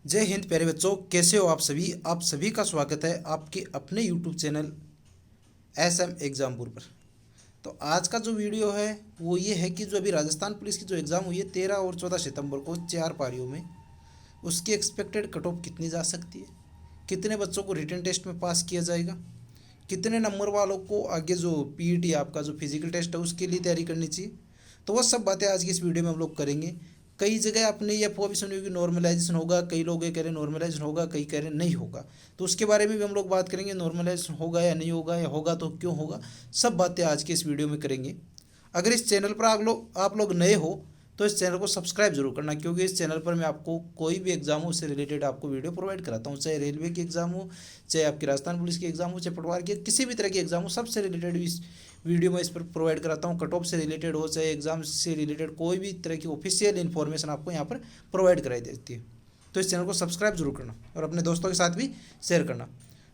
जय हिंद प्यारे बच्चों, कैसे हो आप सभी का स्वागत है आपके अपने यूट्यूब चैनल एसएम एग्जामपुर पर। तो आज का जो वीडियो है वो ये है कि जो अभी राजस्थान पुलिस की जो एग्ज़ाम हुई है 13 और 14 सितंबर को 4 पारियों में, उसकी एक्सपेक्टेड कट ऑफ कितनी जा सकती है, कितने बच्चों को रिटन टेस्ट में पास किया जाएगा, कितने नंबर वालों को आगे जो पीईटी आपका जो फिजिकल टेस्ट है उसके लिए तैयारी करनी चाहिए। तो वह सब बातें आज की इस वीडियो में हम लोग करेंगे। कई जगह आपने ये अफवाह भी सुनी होगी नॉर्मलाइजेशन होगा, कई लोग ये कह रहे हैं नॉर्मलाइजेशन होगा, कई कह रहे हैं नहीं होगा। तो उसके बारे में भी हम लोग बात करेंगे, नॉर्मलाइजेशन होगा या नहीं होगा, या होगा तो क्यों होगा। सब बातें आज के इस वीडियो में करेंगे। अगर इस चैनल पर आप लोग नए हो तो इस चैनल को सब्सक्राइब जरूर करना, क्योंकि इस चैनल पर मैं आपको कोई भी एग्जाम हो उससे रिलेटेड आपको वीडियो प्रोवाइड कराता हूँ। चाहे रेलवे की एग्ज़ाम हो, चाहे आपकी राजस्थान पुलिस की एग्ज़ाम हो, चाहे पटवार की, किसी भी तरह की एग्ज़ाम हो, सबसे रिलेटेड इस वीडियो में इस पर प्रोवाइड कराता हूँ। कट ऑफ से रिलेटेड हो, चाहे एग्ज़ाम से रिलेटेड कोई भी तरह की ऑफिशियल इन्फॉर्मेशन आपको यहाँ पर प्रोवाइड कराई देती है। तो इस चैनल को सब्सक्राइब जरूर करना और अपने दोस्तों के साथ भी शेयर करना।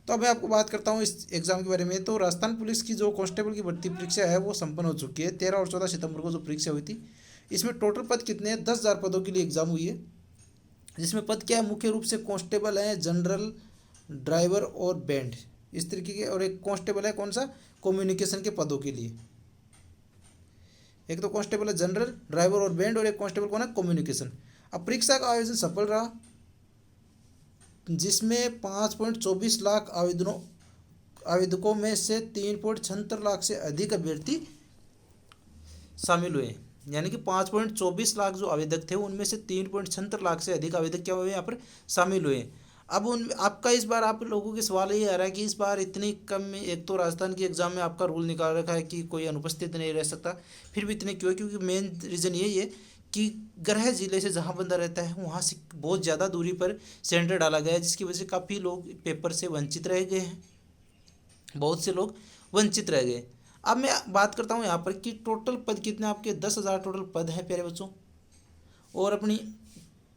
तो अब मैं आपको बात करता हूँ इस एग्ज़ाम के बारे में। तो राजस्थान पुलिस की जो कांस्टेबल की भर्ती परीक्षा है वो संपन्न हो चुकी है। 13 और 14 सितंबर को जो परीक्षा हुई थी, इसमें टोटल पद कितने हैं? 10,000 पदों के लिए एग्ज़ाम हुई है। जिसमें पद क्या है? मुख्य रूप से कांस्टेबल है, जनरल, ड्राइवर और बैंड, इस तरीके के। और एक कांस्टेबल है कौन सा? कम्युनिकेशन के पदों के लिए। एक तो कांस्टेबल है जनरल, ड्राइवर और बैंड, और एक कांस्टेबल कौन है? कम्युनिकेशन। अब परीक्षा का आयोजन सफल रहा, जिसमें 5.24 लाख आवेदकों में से 3.76 लाख से अधिक अभ्यर्थी शामिल हुए। यानी कि 5.24 लाख जो आवेदक थे उनमें से 3.76 लाख से अधिक आवेदक क्या हुए? यहाँ पर शामिल हुए। अब उन आपका इस बार आप लोगों के सवाल ये आ रहा है कि इस बार इतनी कम में, एक तो राजस्थान की एग्ज़ाम में आपका रूल निकाल रखा है कि कोई अनुपस्थित नहीं रह सकता, फिर भी इतने क्यों है? क्योंकि मेन रीज़न यही है कि गृह जिले से जहाँ बंदा रहता है वहाँ से बहुत ज़्यादा दूरी पर सेंटर डाला गया है, जिसकी वजह से काफ़ी लोग पेपर से वंचित रह गए हैं। बहुत से लोग वंचित रह गए। अब मैं बात करता हूँ यहाँ पर कि टोटल पद कितने आपके? 10,000 टोटल पद हैं प्यारे बच्चों। और अपनी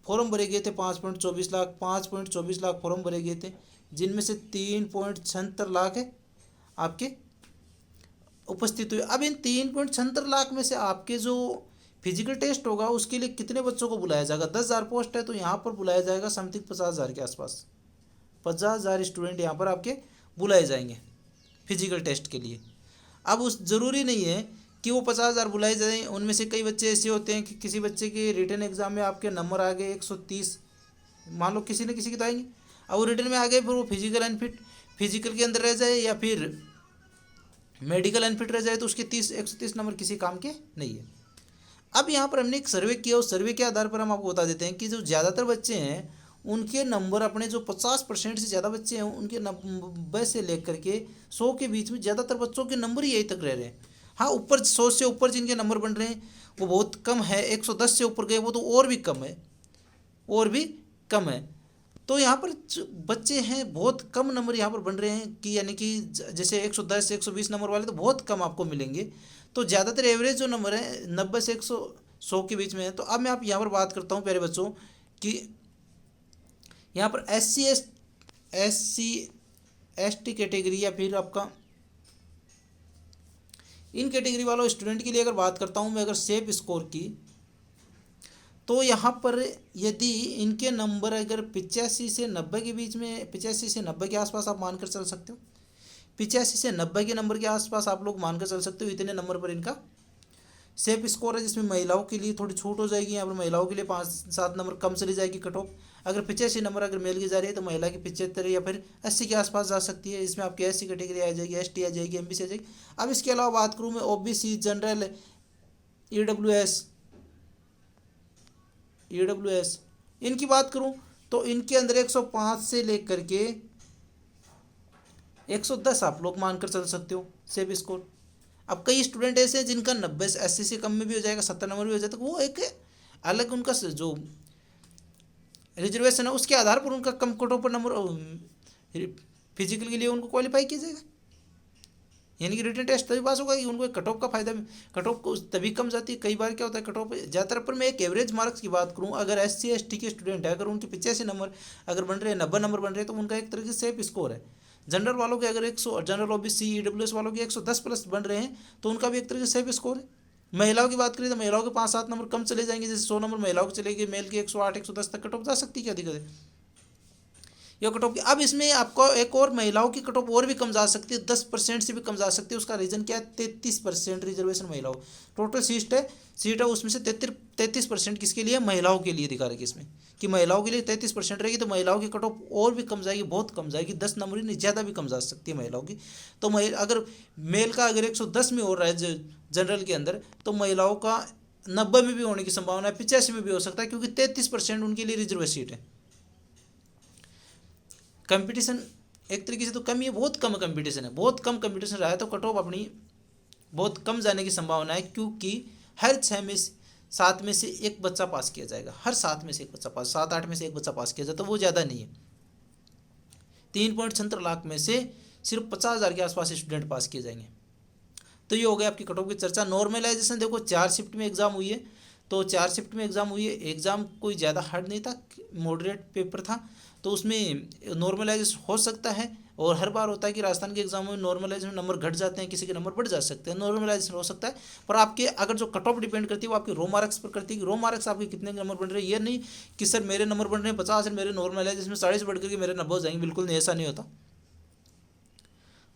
फॉर्म भरे गए थे 5.24 लाख फॉर्म भरे गए थे, जिनमें से 3.76 लाख है आपके उपस्थित हुए। अब इन 3.76 लाख में से आपके जो फिजिकल टेस्ट होगा उसके लिए कितने बच्चों को बुलाया जाएगा? 10,000 पोस्ट है तो यहाँ पर बुलाया जाएगा समथिंग 50,000 के आसपास। 50,000 स्टूडेंट यहाँ पर आपके बुलाए जाएंगे फिजिकल टेस्ट के लिए। अब उस ज़रूरी नहीं है कि वो 50,000 बुलाए जाएं। उनमें से कई बच्चे ऐसे होते हैं कि किसी बच्चे के रिटन एग्ज़ाम में आपके नंबर आ गए 130, मान लो किसी न किसी के तो आएंगे। अब वो रिटन में आ गए, फिर वो फिजिकल अनफिट, फिजिकल के अंदर रह जाए या फिर मेडिकल अनफिट रह जाए, तो उसके 130 नंबर किसी काम के नहीं है। अब यहाँ पर हमने एक सर्वे किया, उस सर्वे के आधार पर हम आपको बता देते हैं कि जो ज़्यादातर बच्चे हैं उनके नंबर, अपने जो 50% से ज़्यादा बच्चे हैं उनके 90 से लेकर के 100 के बीच में ज़्यादातर बच्चों के नंबर ही यही तक रह रहे हैं। हाँ, ऊपर 100 से ऊपर जिनके नंबर बन रहे हैं वो बहुत कम है। 110 से ऊपर गए वो तो और भी कम है, और भी कम है। तो यहाँ पर बच्चे हैं, बहुत कम नंबर यहाँ पर बन रहे हैं कि यानी कि जैसे 110 से 120 नंबर वाले तो बहुत कम आपको मिलेंगे। तो ज़्यादातर एवरेज जो नंबर है 90 से 100 के बीच में है। तो अब मैं आप यहाँ पर बात करता हूँ प्यारे बच्चों कि यहाँ पर SC ST कैटेगरी या फिर आपका इन कैटेगरी वालों स्टूडेंट के लिए अगर बात करता हूँ मैं, अगर सेफ स्कोर की, तो यहाँ पर यदि इनके नंबर अगर 85 से 90 के बीच में, 85 से 90 के आसपास आप मानकर चल सकते हो, 85 से 90 के नंबर के आसपास आप लोग मानकर चल सकते हो, इतने नंबर पर इनका सेफ स्कोर है। जिसमें महिलाओं के लिए थोड़ी छूट हो जाएगी, यहाँ पर महिलाओं के लिए 5-7 नंबर कम चली जाएगी कट ऑफ। अगर 85 नंबर अगर मेल की जा रही है तो महिला की 75 या फिर 80 के आसपास जा सकती है। इसमें आपकी SC कैटेगरी आ जाएगी, ST आ जाएगी, MBC आ जाएगी। अब इसके अलावा बात करूँ मैं OBC, जनरल, EWS इनकी बात करूँ तो इनके अंदर 105 से लेकर के 110 आप लोग मानकर चल सकते हो सेफ स्कोर। अब कई स्टूडेंट ऐसे हैं जिनका 90 से 80 से कम में भी हो जाएगा, 70 नंबर भी हो जाता है, तो वो एक अलग उनका जो रिजर्वेशन है उसके आधार पर उनका कम कट ऑफ पर नंबर फिजिकल के लिए उनको क्वालिफाई किया जाएगा। यानी कि रिटन टेस्ट तभी पास होगा कि उनको कट ऑफ का फायदा, कट ऑफ को तभी कम जाती है। कई बार क्या होता है कट ऑफ ज़्यादातर, पर मैं एक एवरेज मार्क्स की बात करूँ, अगर SC ST के स्टूडेंट है, अगर उनके 85 नंबर अगर बन रहे हैं, 90 नंबर बन रहे हैं, तो उनका एक तरीके से सेफ स्कोर है। जनरल वालों के अगर 100, जनरल OBC EWS वालों के 110 प्लस बन रहे हैं तो उनका भी एक तरीके से सेफ स्कोर है। महिलाओं की बात करें तो महिलाओं के 5-7 नंबर कम चले जाएंगे, जैसे 100 नंबर महिलाओं के चले गए, मेल के 108 110 तक कट ऑफ जा सकती है क्या दिक्कत है? ये कट ऑफ की। अब इसमें आपको एक और महिलाओं की कट ऑफ और भी कम जा सकती है, 10% से भी कम जा सकती है। उसका रीज़न क्या है, 33% रिजर्वेशन महिलाओं, टोटल सीट है उसमें से 33% किसके लिए, महिलाओं के लिए दिखा रखी इसमें कि महिलाओं के लिए 33% रहेगी, तो महिलाओं की कट ऑफ और भी कम जाएगी, बहुत कम जाएगी, 10 नंबर ही नहीं, ज़्यादा भी कम जा सकती है महिलाओं की। तो अगर मेल का अगर 110 में हो रहा है जनरल के अंदर, तो महिलाओं का 90 में भी होने की संभावना है, 85 में भी हो सकता है, क्योंकि 33% उनके लिए रिजर्व सीट है। कंपटीशन एक तरीके से तो कम ही है, बहुत कम कंपटीशन है, बहुत कम कंपटीशन रहा है, तो कट ऑफ अपनी बहुत कम जाने की संभावना है, क्योंकि हर 7 में से एक बच्चा पास किया जाएगा, हर 7 में से एक बच्चा पास, 7-8 में से एक बच्चा पास किया जाए, तो वो ज़्यादा नहीं है। 3.76 लाख में से सिर्फ 50,000 के आसपास स्टूडेंट पास किए जाएंगे। तो ये हो गया आपकी कट ऑफ की चर्चा। नॉर्मलाइजेशन देखो 4 शिफ्ट में एग्जाम हुई है, तो 4 शिफ्ट में एग्जाम हुई है, एग्जाम कोई ज़्यादा हार्ड नहीं था, मॉडरेट पेपर था, तो उसमें नॉर्मलाइजेशन हो सकता है। और हर बार होता है कि राजस्थान के एग्जाम में नॉर्मलाइजेशन नंबर घट जाते हैं, किसी के नंबर बढ़ जा सकते हैं, नॉर्मलाइजेशन हो सकता है। पर आपके अगर जो कट ऑफ डिपेंड करती है वो आपके रो मार्क्स पर करती है कि रो मार्क्स आपके कितने नंबर बन रहे हैं। ये नहीं कि सर मेरे नंबर बन रहे हैं 50 है, मेरे नॉर्मलाइजेशन में 40 बढ़ करके मेरे 90 हो जाएंगे, बिल्कुल नहीं, ऐसा नहीं होता।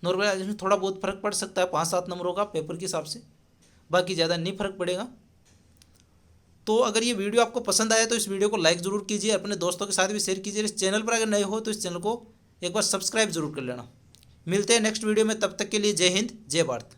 नॉर्मलाइजेशन में थोड़ा बहुत फर्क पड़ सकता है, 5-7 नंबरों का पेपर के हिसाब से, बाकी ज़्यादा नहीं फर्क पड़ेगा। तो अगर ये वीडियो आपको पसंद आया तो इस वीडियो को लाइक ज़रूर कीजिए, अपने दोस्तों के साथ भी शेयर कीजिए। इस चैनल पर अगर नए हो तो इस चैनल को एक बार सब्सक्राइब जरूर कर लेना। मिलते हैं नेक्स्ट वीडियो में, तब तक के लिए जय हिंद, जय भारत।